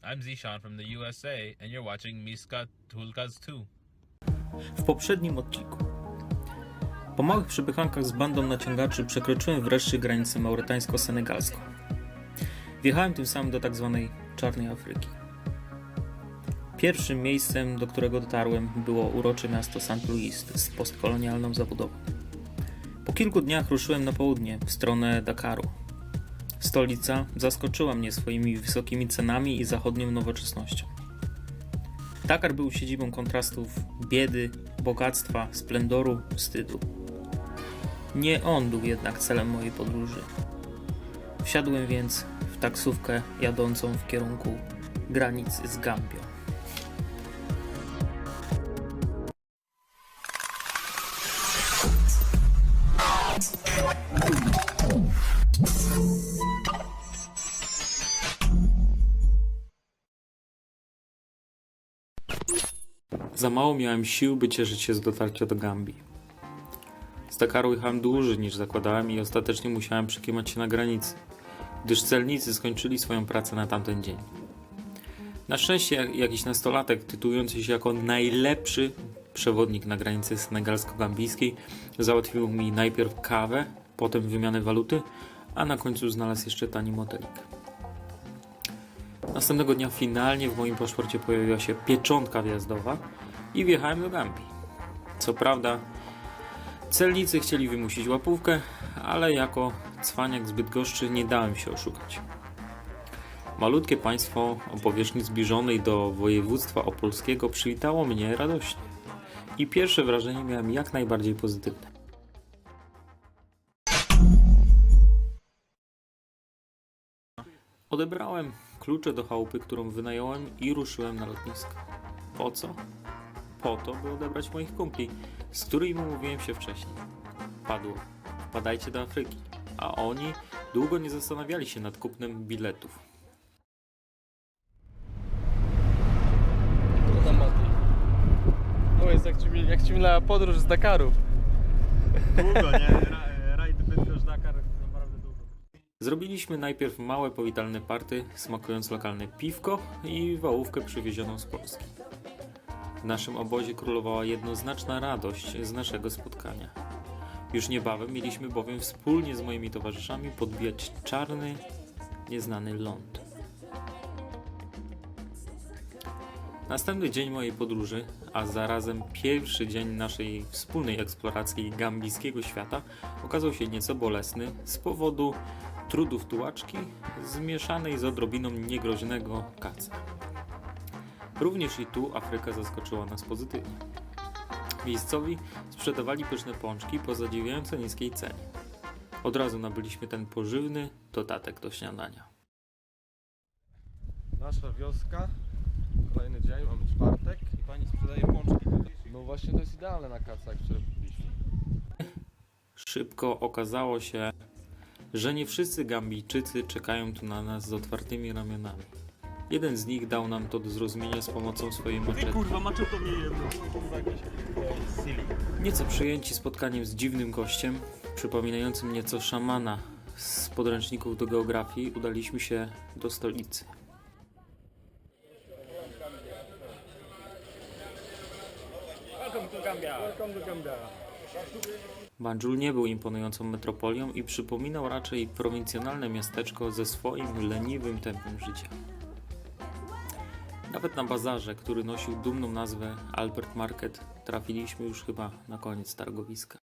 I'm Zishan from the USA, and you're watching Miska Tulkas 2. W poprzednim odcinku. Po małych przepychankach z bandą naciągaczy przekroczyłem wreszcie granicę maurytańsko-senegalską. Wjechałem tym samym do tzw. Czarnej Afryki. Pierwszym miejscem, do którego dotarłem, było urocze miasto St. Louis z postkolonialną zabudową. Po kilku dniach ruszyłem na południe, w stronę Dakaru. Stolica zaskoczyła mnie swoimi wysokimi cenami i zachodnią nowoczesnością. Dakar był siedzibą kontrastów biedy, bogactwa, splendoru, wstydu. Nie on był jednak celem mojej podróży. Wsiadłem więc w taksówkę jadącą w kierunku granicy z Gambią. Za mało miałem sił, by cieszyć się z dotarcia do Gambii. Z Dakaru jechałem dłużej niż zakładałem i ostatecznie musiałem przekimać się na granicy, gdyż celnicy skończyli swoją pracę na tamten dzień. Na szczęście jakiś nastolatek, tytułujący się jako najlepszy przewodnik na granicy senegalsko-gambijskiej, załatwił mi najpierw kawę, potem wymianę waluty, a na końcu znalazł jeszcze tani motelik. Następnego dnia finalnie w moim paszporcie pojawiła się pieczątka wjazdowa i wjechałem do Gambii. Co prawda celnicy chcieli wymusić łapówkę, ale jako cwaniak z Bydgoszczy nie dałem się oszukać. Malutkie państwo o powierzchni zbliżonej do województwa opolskiego przywitało mnie radośnie i pierwsze wrażenie miałem jak najbardziej pozytywne. Odebrałem klucze do chałupy, którą wynająłem i ruszyłem na lotnisko. Po co? Po to, by odebrać moich kumpli, z którymi umówiłem się wcześniej. Padło: wpadajcie do Afryki, a oni długo nie zastanawiali się nad kupnem biletów. Co tam, Mati? To jest jak ci minęła podróż z Dakaru. Długo, nie? Rajd Bydgoszcz-Dakar naprawdę długo. Zrobiliśmy najpierw małe powitalne party, smakując lokalne piwko i wałówkę przywiezioną z Polski. W naszym obozie królowała jednoznaczna radość z naszego spotkania. Już niebawem mieliśmy bowiem wspólnie z moimi towarzyszami podbijać czarny, nieznany ląd. Następny dzień mojej podróży, a zarazem pierwszy dzień naszej wspólnej eksploracji gambijskiego świata, okazał się nieco bolesny z powodu trudów tułaczki zmieszanej z odrobiną niegroźnego kaca. Również i tu Afryka zaskoczyła nas pozytywnie. Miejscowi sprzedawali pyszne pączki po zadziwiająco niskiej cenie. Od razu nabyliśmy ten pożywny dodatek do śniadania. Nasza wioska, kolejny dzień, mamy czwartek. I pani sprzedaje pączki tutaj. No właśnie to jest idealne na kaca, jak wczoraj kupiliśmy. Szybko okazało się, że nie wszyscy Gambijczycy czekają tu na nas z otwartymi ramionami. Jeden z nich dał nam to do zrozumienia z pomocą swojej Ty maczety. kurwa, maczetą mnie jedno. Kurwa jakieś silly. Nieco przyjęci spotkaniem z dziwnym gościem, przypominającym nieco szamana z podręczników do geografii, udaliśmy się do stolicy. Banjul nie był imponującą metropolią i przypominał raczej prowincjonalne miasteczko ze swoim leniwym tempem życia. Nawet na bazarze, który nosił dumną nazwę Albert Market, trafiliśmy już chyba na koniec targowiska.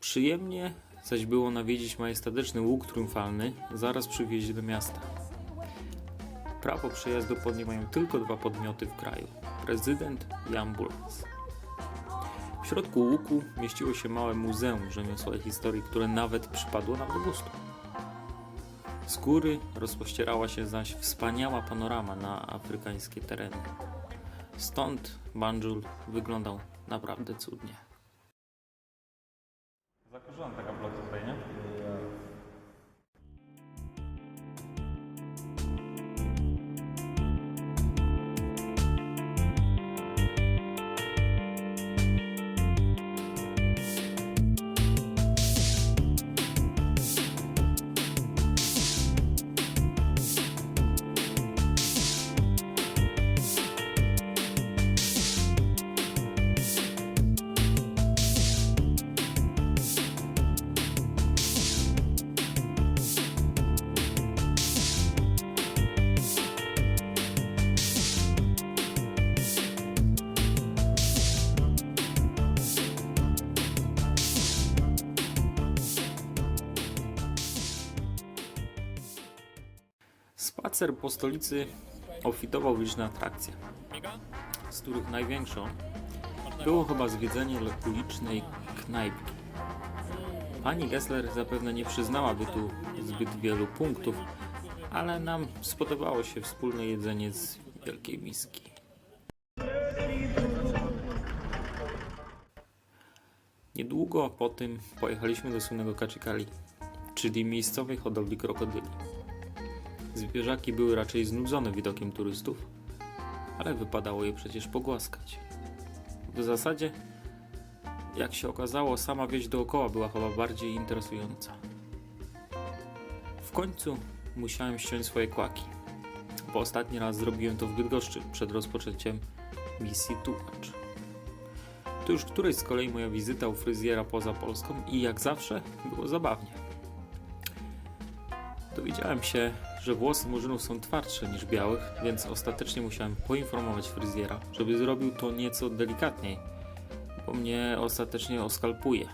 Przyjemnie zaś było nawiedzić majestatyczny łuk triumfalny zaraz przy wjeździe do miasta. Prawo przejazdu pod nie mają tylko 2 podmioty w kraju: prezydent i ambulans. W środku łuku mieściło się małe muzeum rzemiosła i historii, które nawet przypadło nam do gustu. Z góry rozpościerała się zaś wspaniała panorama na afrykańskie tereny. Stąd Banjul wyglądał naprawdę cudnie. Zakurzona taka blok tutaj, nie? Spacer po stolicy obfitował w liczne atrakcje, z których największą było chyba zwiedzenie ulicznej knajpki. Pani Gessler zapewne nie przyznałaby tu zbyt wielu punktów, ale nam spodobało się wspólne jedzenie z wielkiej miski. Niedługo po tym pojechaliśmy do słynnego Kachikali, czyli miejscowej hodowli krokodyli. Zwierzaki były raczej znudzone widokiem turystów, ale wypadało je przecież pogłaskać. W zasadzie, jak się okazało, sama wieś dookoła była chyba bardziej interesująca. W końcu musiałem ściąć swoje kłaki, bo ostatni raz zrobiłem to w Bydgoszczy przed rozpoczęciem misji Tułacz. To już którejś z kolei moja wizyta u fryzjera poza Polską i jak zawsze było zabawnie. Dowiedziałem się, że włosy murzynów są twardsze niż białych, więc ostatecznie musiałem poinformować fryzjera, żeby zrobił to nieco delikatniej, bo mnie ostatecznie oskalpuje.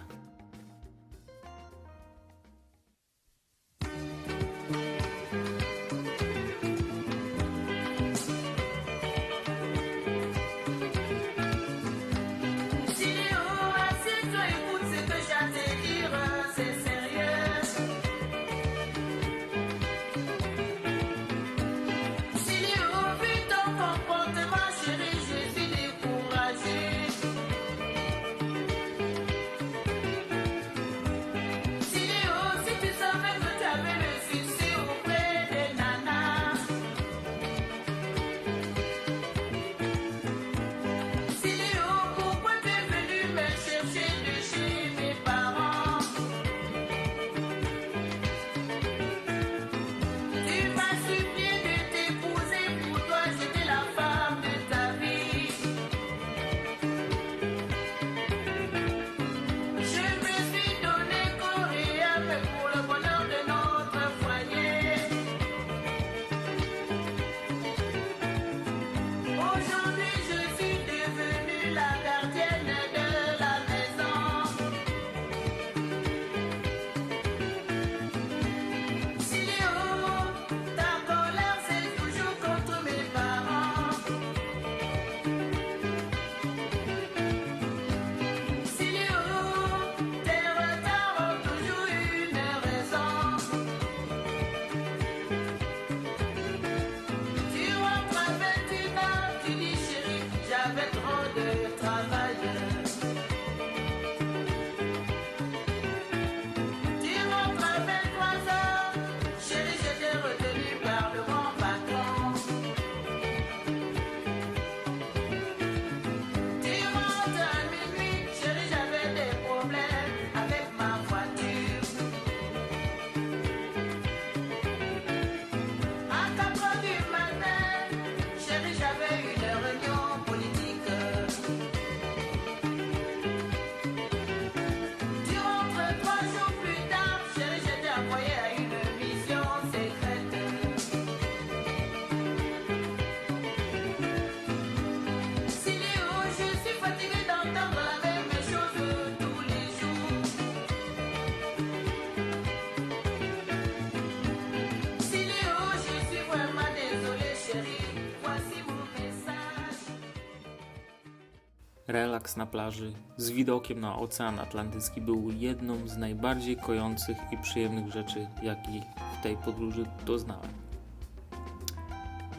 Relaks na plaży z widokiem na Ocean Atlantycki był jedną z najbardziej kojących i przyjemnych rzeczy, jakich w tej podróży doznałem.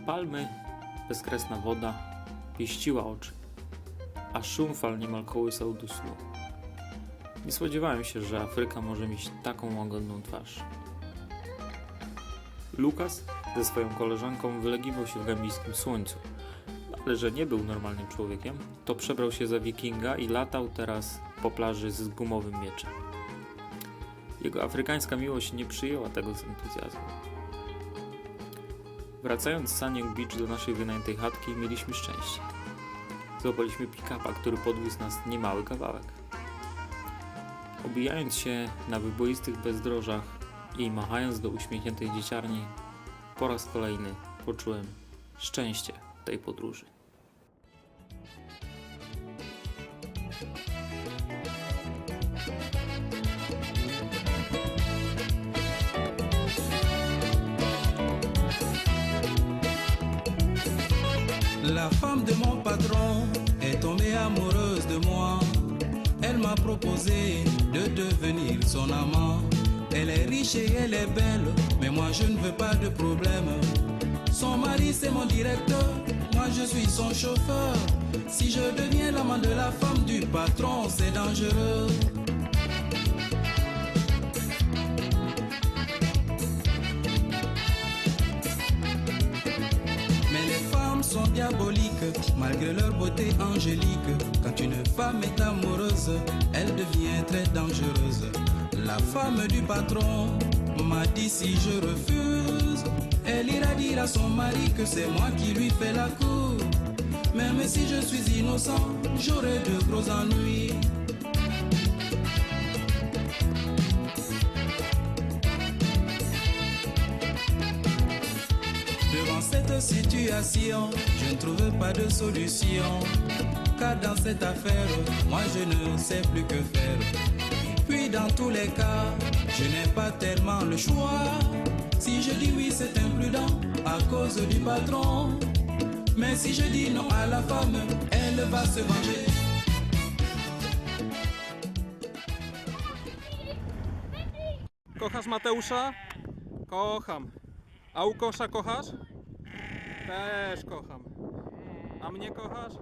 Palmy, bezkresna woda pieściła oczy, a szum fal niemal kołysał do snu. Nie spodziewałem się, że Afryka może mieć taką łagodną twarz. Lukas ze swoją koleżanką wylegiwał się w gambijskim słońcu, ale że nie był normalnym człowiekiem, to przebrał się za wikinga i latał teraz po plaży z gumowym mieczem. Jego afrykańska miłość nie przyjęła tego z entuzjazmem. Wracając z Sanyang Beach do naszej wynajętej chatki, mieliśmy szczęście. Złapaliśmy pick-upa, który podwiózł nas niemały kawałek. Obijając się na wyboistych bezdrożach i machając do uśmiechniętej dzieciarni, po raz kolejny poczułem szczęście tej podróży. La femme de mon patron est tombée amoureuse de moi. Elle m'a proposé de devenir son amant. Elle est riche et elle est belle, mais moi je ne veux pas de problème. Son mari c'est mon directeur, moi je suis son chauffeur. Si je deviens l'amant de la femme du patron, c'est dangereux. Mais les femmes sont diaboliques, malgré leur beauté angélique. Quand une femme est amoureuse, elle devient très dangereuse. La femme du patron m'a dit si je refuse, elle ira dire à son mari que c'est moi qui lui fais la cour. Même si je suis innocent, j'aurai de gros ennuis. Devant cette situation, je ne trouve pas de solution. Car dans cette affaire, moi je ne sais plus que faire. Puis dans tous les cas, je n'ai pas tellement le choix. Si je dis oui, c'est imprudent à cause du patron. Mais si je dis non à la femme, elle va se venger. Kochasz Mateusza? Kocham. A Łukosza kochasz? Też kocham. A mnie kochasz?